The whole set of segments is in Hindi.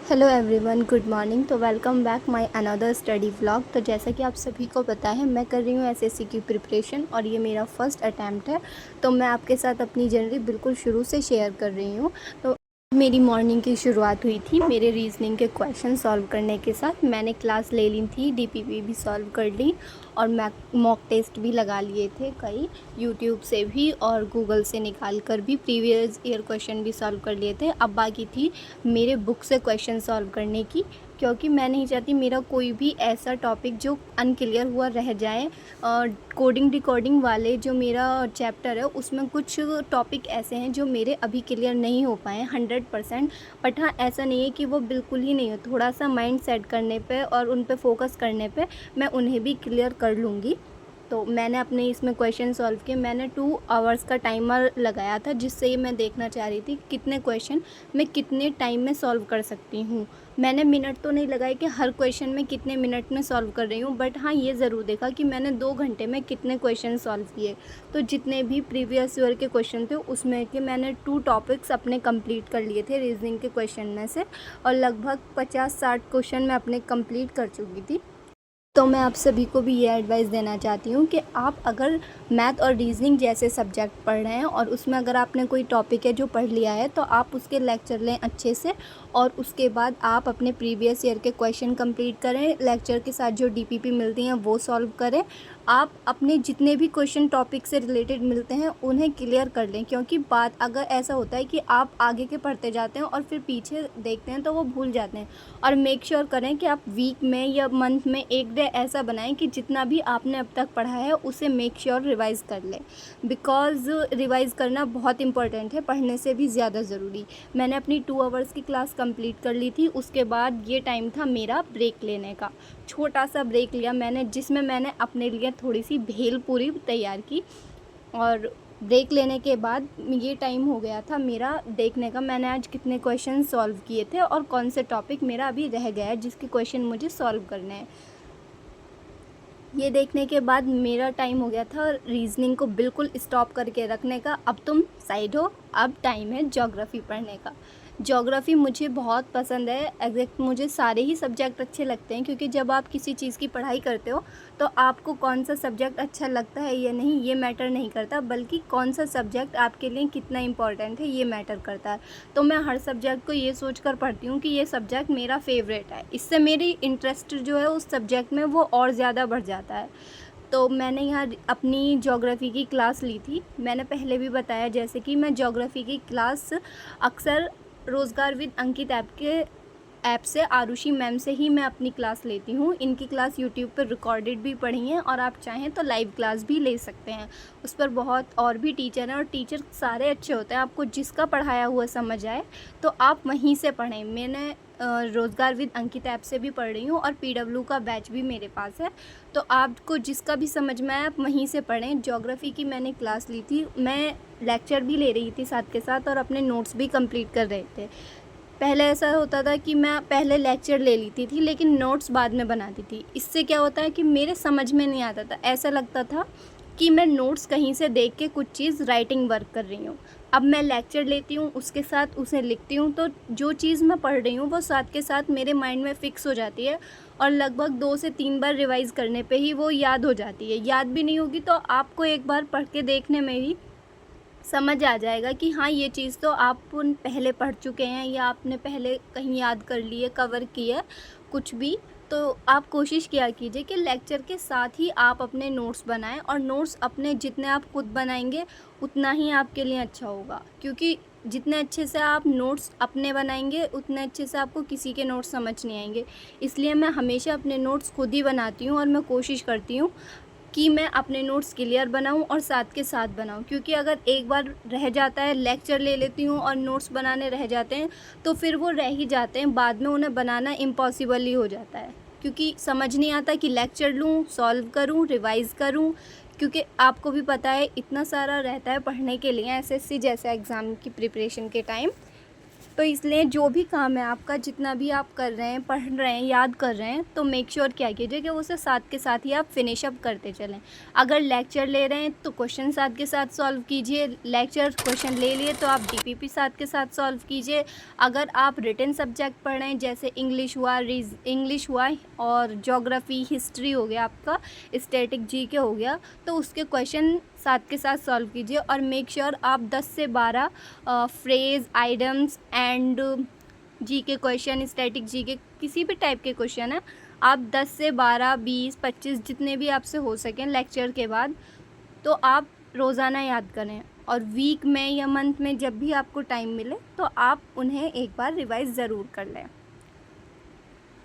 Hello everyone, good morning. तो welcome back my another study vlog. तो जैसा कि आप सभी को पता है, मैं कर रही हूँ एसएससी की प्रिपरेशन और ये मेरा फर्स्ट अटैम्प्ट है। तो मैं आपके साथ अपनी जर्नी बिल्कुल शुरू से शेयर कर रही हूँ। तो मेरी मॉर्निंग की शुरुआत हुई थी मेरे रीजनिंग के क्वेश्चन सॉल्व करने के साथ। मैंने क्लास ले ली थी, डीपीपी भी सॉल्व कर ली और मॉक टेस्ट भी लगा लिए थे कई, यूट्यूब से भी और गूगल से निकाल कर भी प्रीवियस ईयर क्वेश्चन भी सॉल्व कर लिए थे। अब बाकी थी मेरे बुक से क्वेश्चन सॉल्व करने की, क्योंकि मैं नहीं चाहती मेरा कोई भी ऐसा टॉपिक जो अनक्लियर हुआ रह जाए। कोडिंग डिकोडिंग वाले जो मेरा चैप्टर है उसमें कुछ टॉपिक ऐसे हैं जो मेरे अभी क्लियर नहीं हो पाए 100%। बट हाँ, ऐसा नहीं है कि वो बिल्कुल ही नहीं हो, थोड़ा सा माइंड सेट करने पे और उन पे फोकस करने पे मैं उन्हें भी क्लियर कर लूँगी। तो मैंने अपने इसमें क्वेश्चन सॉल्व किए। मैंने 2 आवर्स का टाइमर लगाया था, जिससे मैं देखना चाह रही थी कितने क्वेश्चन मैं कितने टाइम में सॉल्व कर सकती हूँ। मैंने मिनट तो नहीं लगाए कि हर क्वेश्चन में कितने मिनट में सॉल्व कर रही हूँ, बट हाँ, ये ज़रूर देखा कि मैंने 2 घंटे में कितने क्वेश्चन सॉल्व किए। तो जितने भी प्रीवियस ईयर के क्वेश्चन थे उसमें कि मैंने 2 टॉपिक्स अपने कंप्लीट कर लिए थे रीजनिंग के क्वेश्चन में से, और लगभग 50-60 क्वेश्चन मैं अपने कंप्लीट कर चुकी थी। तो मैं आप सभी को भी ये एडवाइस देना चाहती हूँ कि आप अगर मैथ और रीजनिंग जैसे सब्जेक्ट पढ़ रहे हैं और उसमें अगर आपने कोई टॉपिक है जो पढ़ लिया है, तो आप उसके लेक्चर लें अच्छे से, और उसके बाद आप अपने प्रीवियस ईयर के क्वेश्चन कंप्लीट करें। लेक्चर के साथ जो डीपीपी मिलती हैं वो सॉल्व करें। आप अपने जितने भी क्वेश्चन टॉपिक से रिलेटेड मिलते हैं उन्हें क्लियर कर लें, क्योंकि बात अगर ऐसा होता है कि आप आगे के पढ़ते जाते हैं और फिर पीछे देखते हैं तो वो भूल जाते हैं। और मेक श्योर करें कि आप वीक में या मंथ में एक डे ऐसा बनाएं कि जितना भी आपने अब तक पढ़ा है उसे मेक श्योर रिवाइज़ कर लें, बिकॉज़ रिवाइज़ करना बहुत इंपॉर्टेंट है, पढ़ने से भी ज़्यादा ज़रूरी। मैंने अपनी 2 आवर्स की क्लास कंप्लीट कर ली थी। उसके बाद ये टाइम था मेरा ब्रेक लेने का। छोटा सा ब्रेक लिया मैंने, जिसमें मैंने अपने लिए थोड़ी सी भेल पूरी तैयार की। और ब्रेक लेने के बाद ये टाइम हो गया था मेरा देखने का मैंने आज कितने क्वेश्चन सॉल्व किए थे और कौन से टॉपिक मेरा अभी रह गया है जिसके क्वेश्चन मुझे सॉल्व करने हैं। ये देखने के बाद मेरा टाइम हो गया था रीजनिंग को बिल्कुल स्टॉप करके रखने का। अब तुम साइड हो, अब टाइम है ज्योग्राफी पढ़ने का। ज्योग्राफी मुझे बहुत पसंद है। एग्जैक्ट मुझे सारे ही सब्जेक्ट अच्छे लगते हैं, क्योंकि जब आप किसी चीज़ की पढ़ाई करते हो तो आपको कौन सा सब्जेक्ट अच्छा लगता है या नहीं ये मैटर नहीं करता, बल्कि कौन सा सब्जेक्ट आपके लिए कितना इम्पॉर्टेंट है ये मैटर करता है। तो मैं हर सब्जेक्ट को ये सोच कर पढ़ती हूँ कि ये सब्जेक्ट मेरा फेवरेट है, इससे मेरी इंटरेस्ट जो है उस सब्जेक्ट में वो और ज़्यादा बढ़ जाता है। तो मैंने यहाँ अपनी ज्योग्राफ़ी की क्लास ली थी। मैंने पहले भी बताया जैसे कि मैं ज्योग्राफ़ी की क्लास अक्सर रोज़गार विद अंकित ऐप से आरुषि मैम से ही मैं अपनी क्लास लेती हूँ। इनकी क्लास यूट्यूब पर रिकॉर्डेड भी पढ़ी हैं और आप चाहें तो लाइव क्लास भी ले सकते हैं। उस पर बहुत और भी टीचर हैं और टीचर सारे अच्छे होते हैं। आपको जिसका पढ़ाया हुआ समझ आए तो आप वहीं से पढ़ें। मैंने रोज़गार विद अंकित ऐप से भी पढ़ रही हूँ और पीडब्ल्यू का बैच भी मेरे पास है। तो आपको जिसका भी समझ में आए आप वहीं से पढ़ें। ज्योग्राफ़ी की मैंने क्लास ली थी, मैं लेक्चर भी ले रही थी साथ के साथ और अपने नोट्स भी कंप्लीट कर रहे थे। पहले ऐसा होता था कि मैं पहले लेक्चर ले लेती थी लेकिन नोट्स बाद में बनाती थी। इससे क्या होता है कि मेरे समझ में नहीं आता था, ऐसा लगता था कि मैं नोट्स कहीं से देख के कुछ चीज़ राइटिंग वर्क कर रही हूँ। अब मैं लेक्चर लेती हूँ, उसके साथ उसे लिखती हूँ, तो जो चीज़ मैं पढ़ रही हूँ वो साथ के साथ मेरे माइंड में फ़िक्स हो जाती है और लगभग 2 से 3 बार रिवाइज़ करने पे ही वो याद हो जाती है। याद भी नहीं होगी तो आपको एक बार पढ़ के देखने में ही समझ आ जाएगा कि हाँ, ये चीज़ तो आप पहले पढ़ चुके हैं या आपने पहले कहीं याद कर ली है, कवर की है कुछ भी। तो आप कोशिश किया कीजिए कि लेक्चर के साथ ही आप अपने नोट्स बनाएं, और नोट्स अपने जितने आप खुद बनाएंगे उतना ही आपके लिए अच्छा होगा, क्योंकि जितने अच्छे से आप नोट्स अपने बनाएंगे उतने अच्छे से आपको किसी के नोट्स समझ नहीं आएंगे। इसलिए मैं हमेशा अपने नोट्स खुद ही बनाती हूँ और मैं कोशिश करती हूँ कि मैं अपने नोट्स क्लियर बनाऊं और साथ के साथ बनाऊं, क्योंकि अगर एक बार रह जाता है, लेक्चर ले लेती हूं और नोट्स बनाने रह जाते हैं तो फिर वो रह ही जाते हैं, बाद में उन्हें बनाना इम्पॉसिबल ही हो जाता है, क्योंकि समझ नहीं आता कि लेक्चर लूं, सॉल्व करूं, रिवाइज़ करूं। क्योंकि आपको भी पता है इतना सारा रहता है पढ़ने के लिए एसएससी जैसे एग्ज़ाम की प्रिपरेशन के टाइम। तो इसलिए जो भी काम है आपका, जितना भी आप कर रहे हैं, पढ़ रहे हैं, याद कर रहे हैं, तो मेक श्योर क्या कीजिए कि उसे साथ के साथ ही आप फिनिश अप करते चलें। अगर लेक्चर ले रहे हैं तो क्वेश्चन साथ के साथ सॉल्व कीजिए, लेक्चर क्वेश्चन ले लिए तो आप डीपीपी साथ के साथ सॉल्व कीजिए। अगर आप रिटन सब्जेक्ट पढ़ रहे हैं, जैसे इंग्लिश हुआ और ज्योग्राफी, हिस्ट्री हो गया आपका, स्टैटिक जीके हो गया, तो उसके क्वेश्चन साथ के साथ सॉल्व कीजिए। और मेक श्योर आप 10 से 12 phrase, items and GK question, static GK किसी भी टाइप के क्वेश्चन है, आप 10 से 12, 20, 25 जितने भी आपसे हो सकें लेक्चर के बाद, तो आप रोज़ाना याद करें। और वीक में या मंथ में जब भी आपको टाइम मिले तो आप उन्हें एक बार रिवाइज़ ज़रूर कर लें।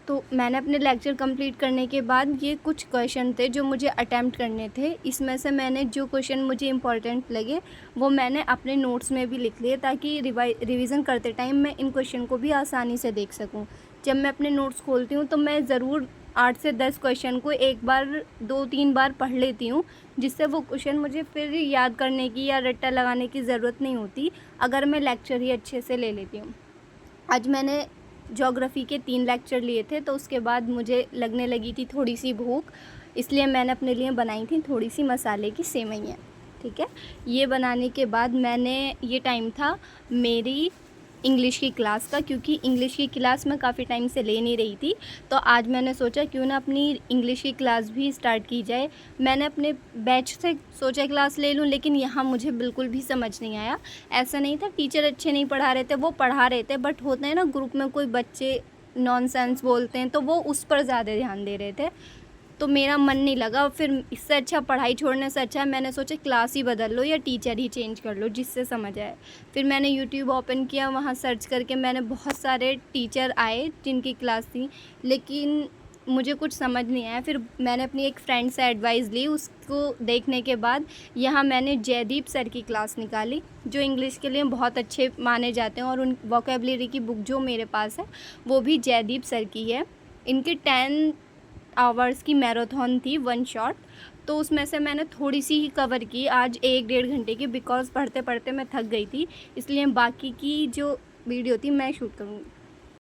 तो मैंने अपने लेक्चर कंप्लीट करने के बाद ये कुछ क्वेश्चन थे जो मुझे अटैम्प्ट करने थे। इसमें से मैंने जो क्वेश्चन मुझे इम्पॉर्टेंट लगे वो मैंने अपने नोट्स में भी लिख लिए, ताकि रिवीजन करते टाइम मैं इन क्वेश्चन को भी आसानी से देख सकूं। जब मैं अपने नोट्स खोलती हूँ तो मैं ज़रूर 8 से 10 क्वेश्चन को एक बार 2-3 बार पढ़ लेती हूँ, जिससे वो क्वेश्चन मुझे फिर याद करने की या रट्टा लगाने की ज़रूरत नहीं होती, अगर मैं लेक्चर ही अच्छे से ले लेती हूँ। आज मैंने ज्योग्राफ़ी के 3 लेक्चर लिए थे, तो उसके बाद मुझे लगने लगी थी थोड़ी सी भूख, इसलिए मैंने अपने लिए बनाई थी थोड़ी सी मसाले की सेवइयाँ। ठीक है, ये बनाने के बाद ये टाइम था मेरी इंग्लिश की क्लास का, क्योंकि इंग्लिश की क्लास मैं काफ़ी टाइम से ले नहीं रही थी, तो आज मैंने सोचा क्यों ना अपनी इंग्लिश की क्लास भी स्टार्ट की जाए। मैंने अपने बैच से सोचा क्लास ले लूँ, लेकिन यहाँ मुझे बिल्कुल भी समझ नहीं आया। ऐसा नहीं था टीचर अच्छे नहीं पढ़ा रहे थे, वो पढ़ा रहे थे, बट होते हैं ना ग्रुप में कोई बच्चे नॉनसेंस बोलते हैं, तो वो उस पर ज़्यादा ध्यान दे रहे थे, तो मेरा मन नहीं लगा। फिर इससे अच्छा, पढ़ाई छोड़ने से अच्छा मैंने सोचा क्लास ही बदल लो या टीचर ही चेंज कर लो जिससे समझ आए। फिर मैंने यूट्यूब ओपन किया, वहाँ सर्च करके मैंने बहुत सारे टीचर आए जिनकी क्लास थी, लेकिन मुझे कुछ समझ नहीं आया। फिर मैंने अपनी एक फ्रेंड से एडवाइस ली, उसको देखने के बाद यहाँ मैंने जयदीप सर की क्लास निकाली, जो इंग्लिश के लिए बहुत अच्छे माने जाते हैं, और उन वोकेबलरी की बुक जो मेरे पास है वो भी जयदीप सर की है। इनकी 10 आवर्स की मैराथन थी, 1 शॉट, तो उसमें से मैंने थोड़ी सी ही कवर की आज 1-1.5 घंटे की, बिकॉज़ पढ़ते पढ़ते मैं थक गई थी, इसलिए बाकी की जो वीडियो थी मैं शूट करूँगी।